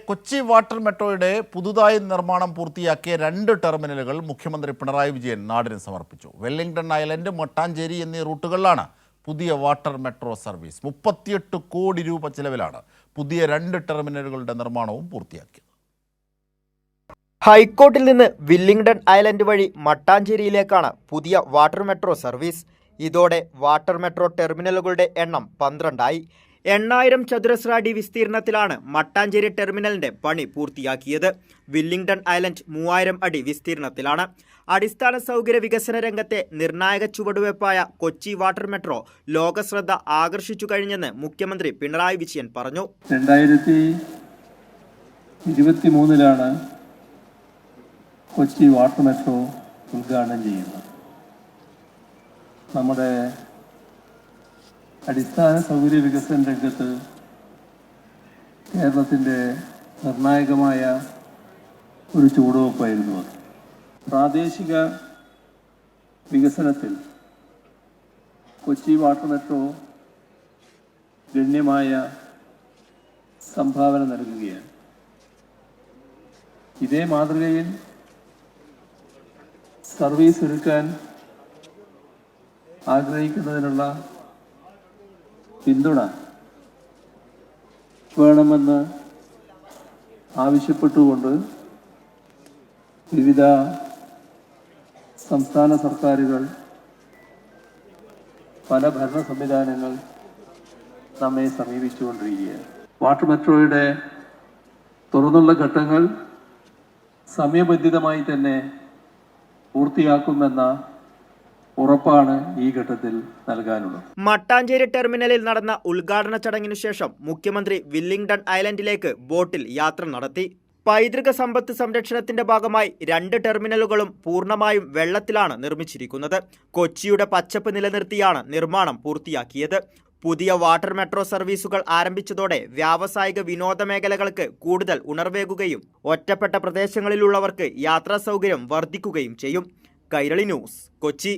Kochi water മെട്രോയുടെ പുതുതായി നിർമ്മാണം പൂർത്തിയാക്കിയ 2 ടെർമിനലുകൾ മുഖ്യമന്ത്രി പിണറായി വിജയൻ നാടിന് സമർപ്പിച്ചു. വെല്ലിംഗ്ടൺ ഐലൻഡ്, മട്ടാഞ്ചേരി എന്നീ റൂട്ടുകളിലാണ് പുതിയ വാട്ടർ മെട്രോ സർവീസ്. 38 കോടി രൂപ ചെലവിലാണ് പുതിയ 2 ടെർമിനലുകളുടെ നിർമ്മാണവും പൂർത്തിയാക്കിയത്. ഹൈക്കോർട്ടിൽ നിന്ന് വില്ലിംഗ്ടൺ ഐലൻഡ് വഴി മട്ടാഞ്ചേരിയിലേക്കാണ് പുതിയ വാട്ടർ മെട്രോ സർവീസ്. ഇതോടെ വാട്ടർ മെട്രോ ടെർമിനലുകളുടെ എണ്ണം 12ആയി. 8000 ചതുരശ്ര അടി വിസ്തീർണത്തിലാണ് മട്ടാഞ്ചേരി ടെർമിനലിന്റെ പണി പൂർത്തിയാക്കിയത്. വില്ലിംഗ്ടൺ ഐലൻഡ് 3000 അടി വിസ്തീർണത്തിലാണ്. അടിസ്ഥാന സൗകര്യ വികസന രംഗത്തെ നിർണായക ചുവടുവയ്പായ കൊച്ചി വാട്ടർ മെട്രോ ലോകശ്രദ്ധ ആകർഷിച്ചു കഴിഞ്ഞെന്ന് മുഖ്യമന്ത്രി പിണറായി വിജയൻ പറഞ്ഞു. 2023 കൊച്ചി വാട്ടർ മെട്രോ ഉദ്ഘാടനം ചെയ്യുന്നത്. നമ്മുടെ അടിസ്ഥാന സൗകര്യ വികസന രംഗത്ത് കേരളത്തിൻ്റെ നിർണായകമായ ഒരു ചുവടുവയ്പ്പായിരുന്നു അത്. പ്രാദേശിക വികസനത്തിൽ കൊച്ചി വാട്ടർ മെട്രോ ഗണ്യമായ സംഭാവന നൽകുകയാണ്. ഇതേ മാതൃകയിൽ സർവീസ് ഒരുക്കാൻ ആഗ്രഹിക്കുന്നതിനുള്ള പിന്തുണ വേണമെന്ന് ആവശ്യപ്പെട്ടുകൊണ്ട് വിവിധ സംസ്ഥാന സർക്കാരുകൾ, പല ഭരണ സംവിധാനങ്ങൾ നമ്മെ സമീപിച്ചുകൊണ്ടിരിക്കുകയാണ്. വാട്ടർ മെട്രോയുടെ തുറന്നുള്ള ഘട്ടങ്ങൾ സമയബന്ധിതമായി തന്നെ പൂർത്തിയാക്കുമെന്ന ഉറപ്പാണ് ഈ ഘട്ടത്തിൽ നൽകാനുള്ളത്. മട്ടാഞ്ചേരി ടെർമിനലിൽ നടന്ന ഉദ്ഘാടന ചടങ്ങിനു ശേഷം മുഖ്യമന്ത്രി വില്ലിംഗ്ടൺ ഐലൻഡിലേക്ക് ബോട്ടിൽ യാത്ര നടത്തി. പൈതൃക സമ്പത്ത് സംരക്ഷണത്തിന്റെ ഭാഗമായി 2 ടെർമിനലുകളും പൂർണ്ണമായും വെള്ളത്തിലാണ് നിർമ്മിച്ചിരിക്കുന്നത്. കൊച്ചിയുടെ പച്ചപ്പ് നിലനിർത്തിയാണ് നിർമ്മാണം പൂർത്തിയാക്കിയത്. പുതിയ വാട്ടർ മെട്രോ സർവീസുകൾ ആരംഭിച്ചതോടെ വ്യാവസായിക വിനോദ മേഖലകൾക്ക് കൂടുതൽ ഉണർവേകുകയും ഒറ്റപ്പെട്ട പ്രദേശങ്ങളിലുള്ളവർക്ക് യാത്രാ സൗകര്യം വർദ്ധിക്കുകയും ചെയ്യും. കൈരളി ന്യൂസ്, കൊച്ചി.